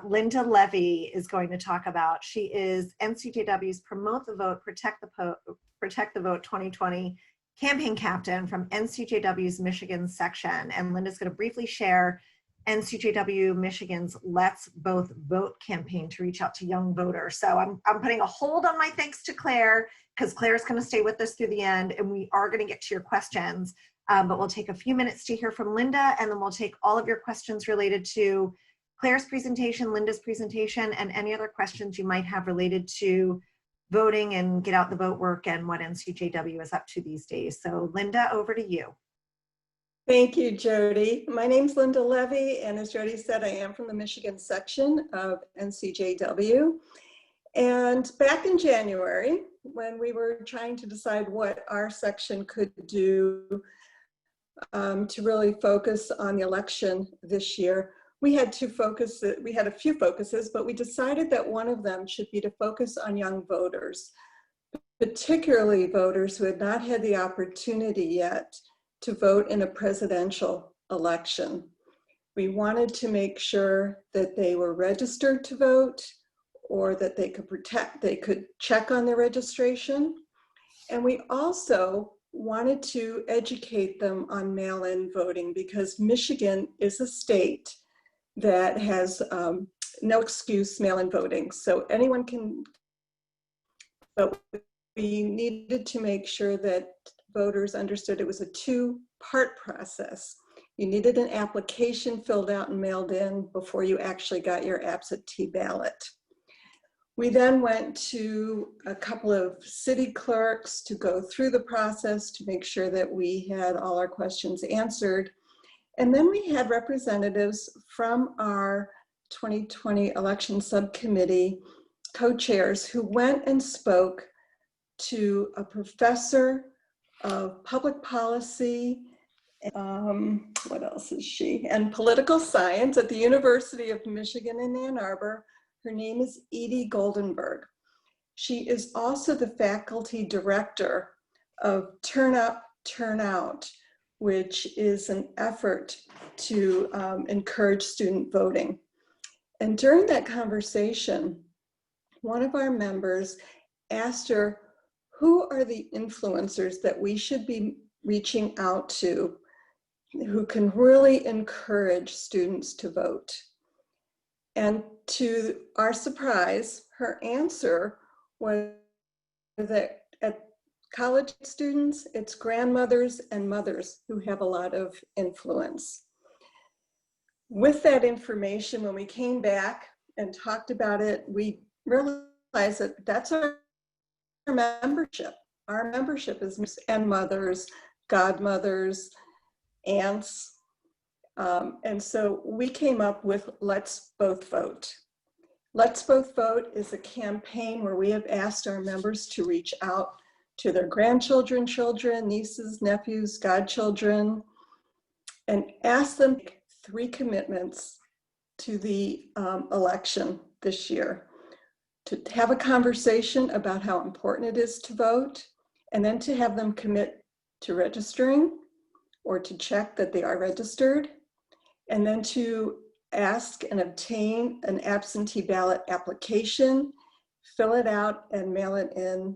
Speaker 1: Linda Levy is going to talk about. She is NCJW's Promote the Vote, Protect the Vote 2020 campaign captain from NCJW's Michigan section. And Linda's going to briefly share NCJW Michigan's Let's Both Vote campaign to reach out to young voters. So I'm putting a hold on my thanks to Claire, because Claire's going to stay with us through the end, and we are going to get to your questions. But we'll take a few minutes to hear from Linda, and then we'll take all of your questions related to Claire's presentation, Linda's presentation, and any other questions you might have related to voting and get out the vote work and what NCJW is up to these days. So Linda, over to you.
Speaker 6: Thank you, Jody. My name's Linda Levy, and as Jody said, I am from the Michigan section of NCJW. And back in January, when we were trying to decide what our section could do to really focus on the election this year, we had a few focuses, but we decided that one of them should be to focus on young voters, particularly voters who had not had the opportunity yet to vote in a presidential election. We wanted to make sure that they were registered to vote, or that they could check on their registration. And we also wanted to educate them on mail-in voting, because Michigan is a state that has no excuse mail-in voting. So anyone can, but we needed to make sure that voters understood it was a 2-part process. You needed an application filled out and mailed in before you actually got your absentee ballot. We then went to a couple of city clerks to go through the process to make sure that we had all our questions answered. And then we had representatives from our 2020 election subcommittee co-chairs who went and spoke to a professor of public policy, what else is she? And political science at the University of Michigan in Ann Arbor. Her name is Edie Goldenberg. She is also the faculty director of Turn Up, Turn Out, which is an effort to encourage student voting. And during that conversation, one of our members asked her, who are the influencers that we should be reaching out to who can really encourage students to vote? And to our surprise, her answer was that at college students, it's grandmothers and mothers who have a lot of influence. With that information, when we came back and talked about it, we realized that that's our membership. Our membership is and mothers, godmothers, aunts. And so we came up with Let's Both Vote. Let's Both Vote is a campaign where we have asked our members to reach out to their grandchildren, children, nieces, nephews, godchildren, and ask them to make 3 commitments to the election this year. To have a conversation about how important it is to vote, and then to have them commit to registering or to check that they are registered, and then to ask and obtain an absentee ballot application, fill it out and mail it in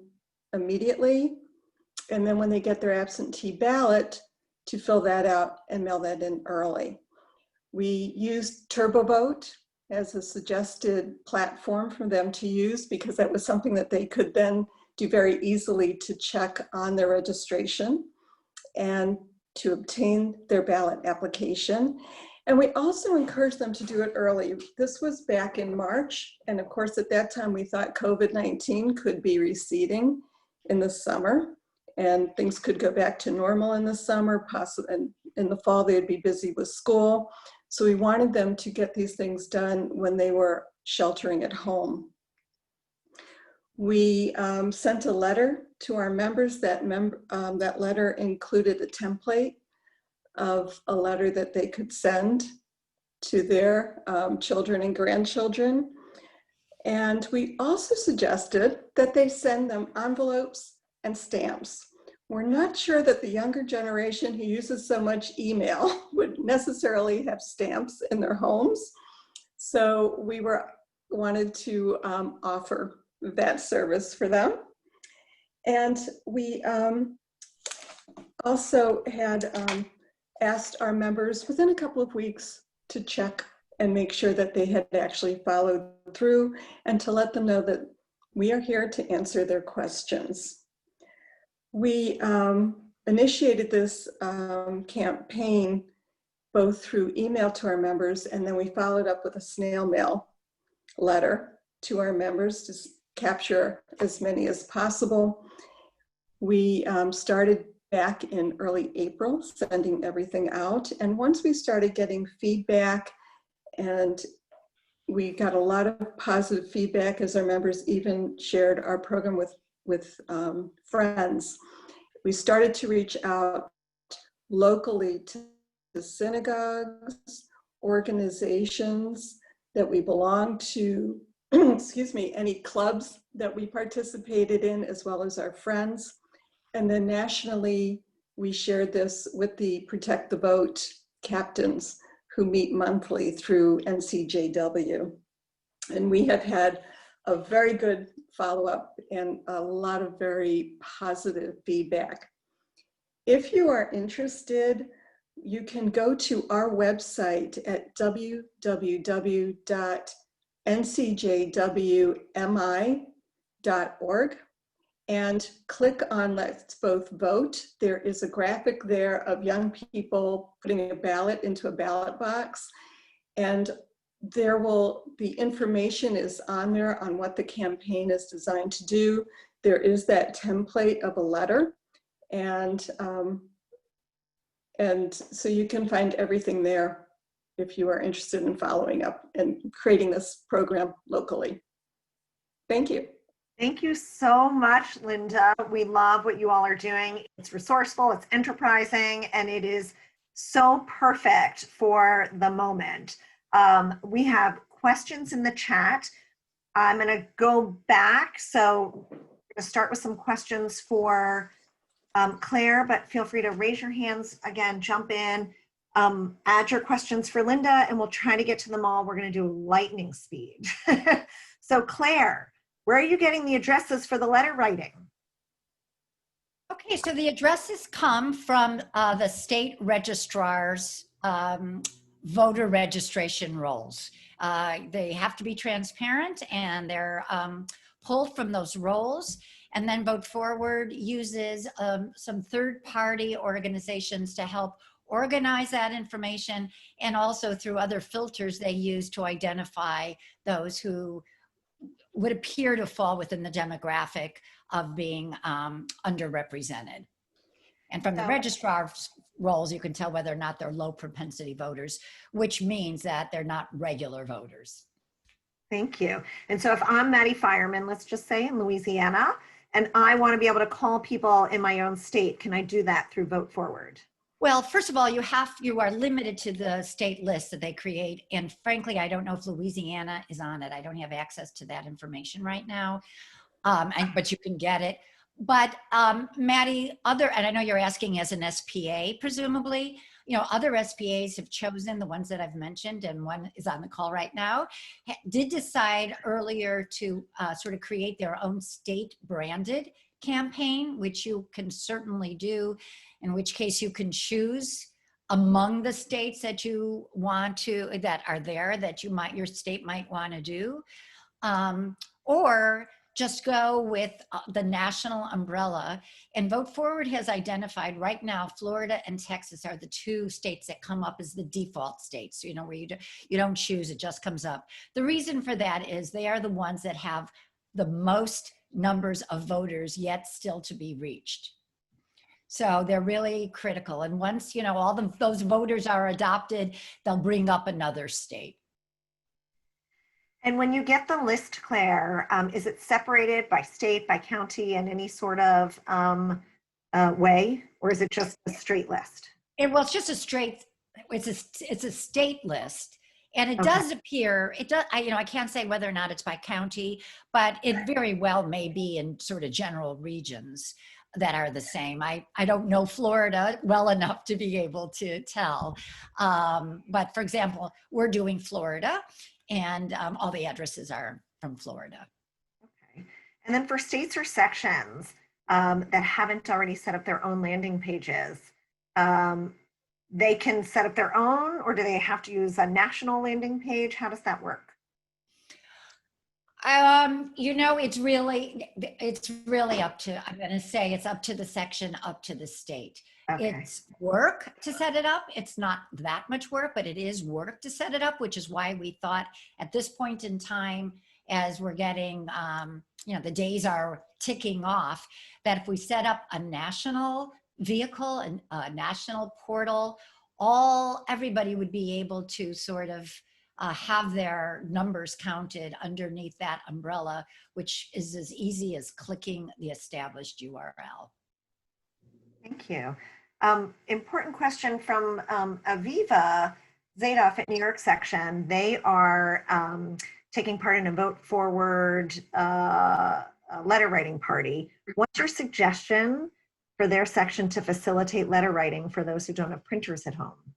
Speaker 6: immediately. And then when they get their absentee ballot, to fill that out and mail that in early. We used TurboVote as a suggested platform for them to use because that was something that they could then do very easily to check on their registration and to obtain their ballot application. And we also encouraged them to do it early. This was back in March. And of course, at that time, we thought COVID-19 could be receding in the summer and things could go back to normal in the summer, possibly, and in the fall, they'd be busy with school. So we wanted them to get these things done when they were sheltering at home. We sent a letter to our members. That letter included a template of a letter that they could send to their children and grandchildren. And we also suggested that they send them envelopes and stamps. We're not sure that the younger generation who uses so much email would necessarily have stamps in their homes. So we wanted to offer that service for them. And we also had asked our members within a couple of weeks to check and make sure that they had actually followed through and to let them know that we are here to answer their questions. We initiated this campaign both through email to our members, and then we followed up with a snail mail letter to our members to capture as many as possible. We started back in early April, sending everything out. And once we started getting feedback, and we got a lot of positive feedback as our members even shared our program with friends, we started to reach out locally to the synagogues, organizations that we belong to, excuse me, any clubs that we participated in, as well as our friends. And then nationally, we shared this with the Protect the Vote captains who meet monthly through NCJW. And we have had a very good follow-up and a lot of very positive feedback. If you are interested, you can go to our website at www.ncjwmi.org and click on Let's Both Vote. There is a graphic there of young people putting a ballot into a ballot box, and the information is on there on what the campaign is designed to do. There is that template of a letter, and so you can find everything there if you are interested in following up and creating this program locally. Thank you.
Speaker 1: Thank you so much, Linda. We love what you all are doing. It's resourceful, it's enterprising, and it is so perfect for the moment. We have questions in the chat. I'm going to go back. So we're going to start with some questions for Claire, but feel free to raise your hands again, jump in, add your questions for Linda, and we'll try to get to them all. We're going to do lightning speed. So Claire, where are you getting the addresses for the letter writing?
Speaker 5: Okay, so the addresses come from the state registrar's voter registration rolls. They have to be transparent, and they're pulled from those rolls. And then Vote Forward uses some third-party organizations to help organize that information, and also through other filters they use to identify those who would appear to fall within the demographic of being underrepresented. And from the registrar's rolls, you can tell whether or not they're low propensity voters, which means that they're not regular voters.
Speaker 1: Thank you. And so if I'm Maddie Fireman, let's just say in Louisiana, and I want to be able to call people in my own state, can I do that through Vote Forward?
Speaker 5: Well, first of all, you are limited to the state list that they create. And frankly, I don't know if Louisiana is on it. I don't have access to that information right now, but you can get it. But Maddie, and I know you're asking as an SPA, presumably, other SPAs have chosen, the ones that I've mentioned, and one is on the call right now, did decide earlier to sort of create their own state branded campaign, which you can certainly do, in which case you can choose among the states that you want to, that are there, that your state might want to do, or just go with the national umbrella. And Vote Forward has identified right now, Florida and Texas are the two states that come up as the default states, where you don't choose, it just comes up. The reason for that is they are the ones that have the most numbers of voters yet still to be reached. So they're really critical. And once, all those voters are adopted, they'll bring up another state.
Speaker 1: And when you get the list, Claire, is it separated by state, by county, in any sort of way, or is it just a straight list?
Speaker 5: It's just a straight. It's a state list, and it does appear. I can't say whether or not it's by county, but it very well may be in sort of general regions that are the same. I don't know Florida well enough to be able to tell, but for example, we're doing Florida. And all the addresses are from Florida.
Speaker 1: Okay. And then for states or sections that haven't already set up their own landing pages, they can set up their own, or do they have to use a national landing page? How does that work?
Speaker 5: It's really up to, I'm going to say it's up to the section, up to the state. Okay. It's work to set it up. It's not that much work, but it is work to set it up, which is why we thought at this point in time, as we're getting, the days are ticking off, that if we set up a national vehicle and a national portal, everybody would be able to sort of have their numbers counted underneath that umbrella, which is as easy as clicking the established URL.
Speaker 1: Thank you. Important question from Aviva Zadoff at New York section. They are taking part in a Vote Forward letter writing party. What's your suggestion for their section to facilitate letter writing for those who don't have printers at home?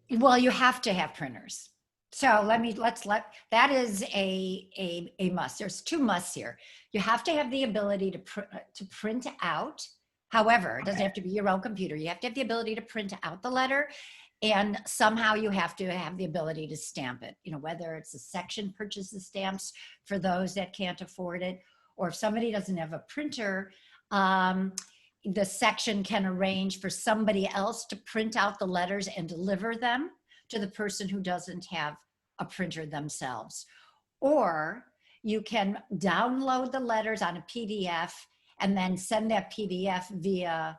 Speaker 5: Well, you have to have printers. So that is a must. There's two musts here. You have to have the ability to print out. However, it doesn't have to be your own computer. You have to have the ability to print out the letter, and somehow you have to have the ability to stamp it. Whether it's a section purchases stamps for those that can't afford it, or if somebody doesn't have a printer, the section can arrange for somebody else to print out the letters and deliver them to the person who doesn't have a printer themselves. Or you can download the letters on a PDF and then send that PDF via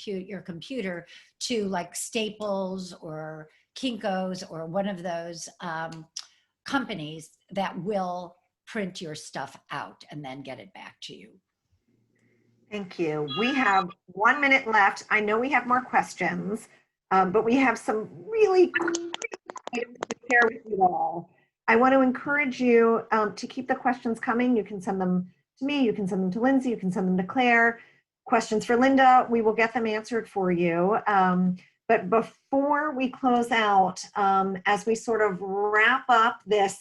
Speaker 5: your computer to like Staples or Kinko's or one of those companies that will print your stuff out and then get it back to you.
Speaker 1: Thank you. We have 1 minute left. I know we have more questions, but we have some really items to share with you all. I want to encourage you to keep the questions coming. You can send them to me, you can send them to Lindsay, you can send them to Claire. Questions for Linda, we will get them answered for you. But before we close out, as we sort of wrap up this,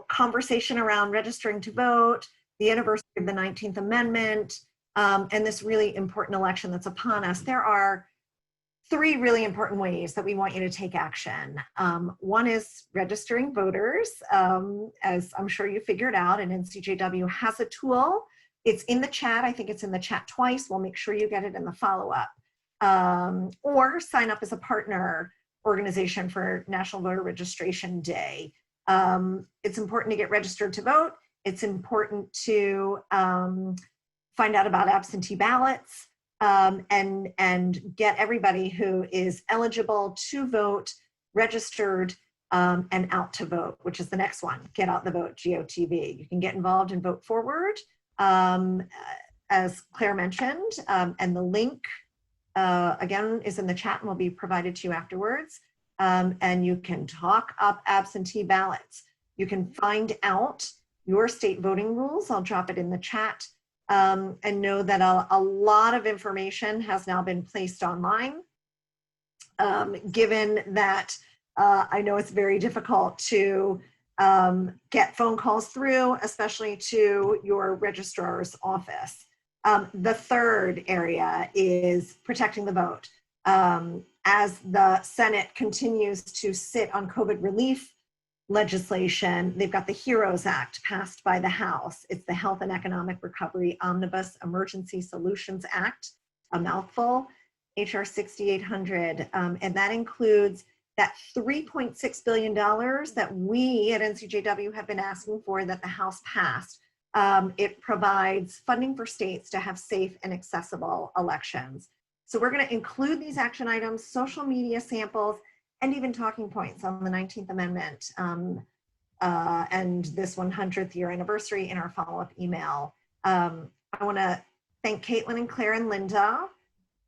Speaker 1: conversation around registering to vote, the anniversary of the 19th Amendment, and this really important election that's upon us, there are 3 really important ways that we want you to take action. One is registering voters. As I'm sure you figured out, and NCJW has a tool. It's in the chat. I think it's in the chat twice. We'll make sure you get it in the follow-up. Or sign up as a partner organization for National Voter Registration Day. It's important to get registered to vote. It's important to find out about absentee ballots. And get everybody who is eligible to vote registered and Out to Vote, which is the next one, Get Out the Vote, GOTV. You can get involved and vote forward, as Claire mentioned, and the link, again, is in the chat and will be provided to you afterwards. And you can talk up absentee ballots. You can find out your state voting rules. I'll drop it in the chat. And know that a lot of information has now been placed online, given that I know it's very difficult to get phone calls through, especially to your registrar's office. The third area is protecting the vote. As the Senate continues to sit on COVID relief legislation, they've got the HEROES Act passed by the House. It's the Health and Economic Recovery Omnibus Emergency Solutions Act, a mouthful, HR 6800. And that includes that $3.6 billion that we at NCJW have been asking for that the House passed. It provides funding for states to have safe and accessible elections. So we're going to include these action items, social media samples, and even talking points on the 19th Amendment and this 100th year anniversary in our follow-up email. I want to thank Caitlin and Claire and Linda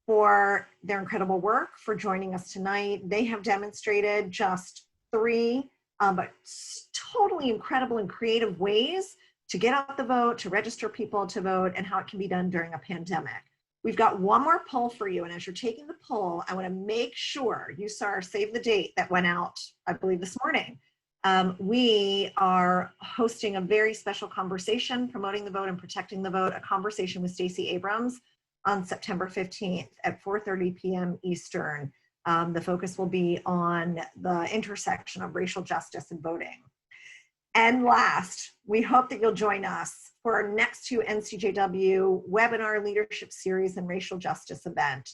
Speaker 1: for their incredible work, for joining us tonight. They have demonstrated just three, but totally incredible and creative ways to get out the vote, to register people to vote, and how it can be done during a pandemic. We've got one more poll for you, and as you're taking the poll, I want to make sure you saw our save the date that went out, I believe, this morning. We are hosting a very special conversation, promoting the vote and protecting the vote, a conversation with Stacey Abrams on September 15th at 4:30 p.m. Eastern. The focus will be on the intersection of racial justice and voting. And last, we hope that you'll join us for our next two NCJW webinar leadership series and racial justice event.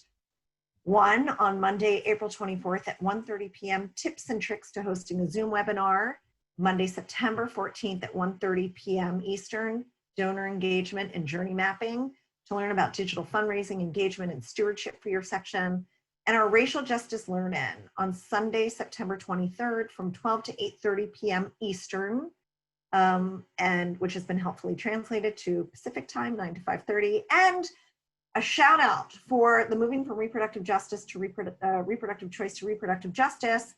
Speaker 1: One on Monday, April 24th at 1:30 p.m., tips and tricks to hosting a Zoom webinar. Monday, September 14th at 1:30 p.m. Eastern, donor engagement and journey mapping to learn about digital fundraising, engagement, and stewardship for your section. And our racial justice learn-in on Sunday, September 23rd from 12 to 8:30 p.m. Eastern, and which has been helpfully translated to Pacific time, 9 to 5:30. And a shout out for the Moving from Reproductive Justice to Reproductive Choice to Reproductive Justice.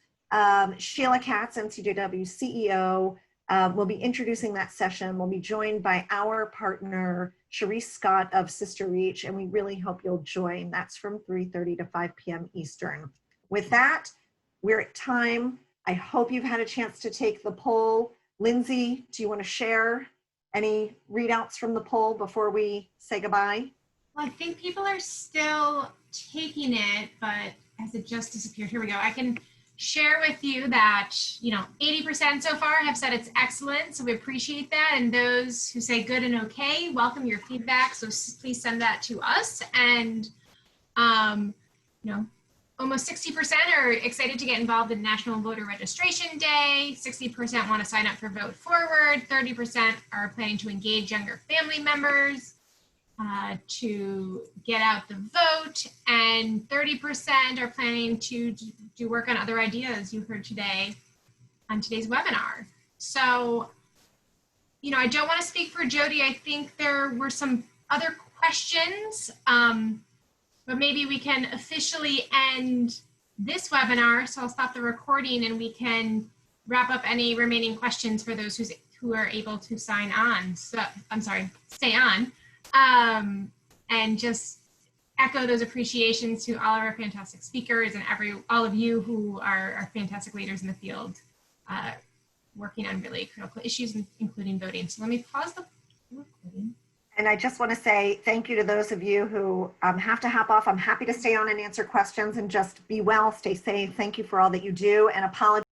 Speaker 1: Sheila Katz, NCJW CEO, will be introducing that session. We'll be joined by our partner, Sharice Scott of Sister Reach, and we really hope you'll join. That's from 3:30 to 5 p.m. Eastern. With that, we're at time. I hope you've had a chance to take the poll. Lindsay, do you want to share any readouts from the poll before we say goodbye?
Speaker 2: Well, I think people are still taking it, but as it just disappeared, here we go. I can share with you that, 80% so far have said it's excellent. So we appreciate that. And those who say good and okay, welcome your feedback. So please send that to us. And, almost 60% are excited to get involved in National Voter Registration Day. 60% want to sign up for Vote Forward. 30% are planning to engage younger family members to get out the vote, and 30% are planning to do work on other ideas you heard today on today's webinar. So, I don't want to speak for Jody. I think there were some other questions, but maybe we can officially end this webinar. So I'll stop the recording and we can wrap up any remaining questions for those who are able to sign on. So stay on. And just echo those appreciations to all of our fantastic speakers and all of you who are fantastic leaders in the field, working on really critical issues, including voting. So let me pause the recording.
Speaker 1: And I just want to say thank you to those of you who have to hop off. I'm happy to stay on and answer questions, and just be well, stay safe. Thank you for all that you do, and apologies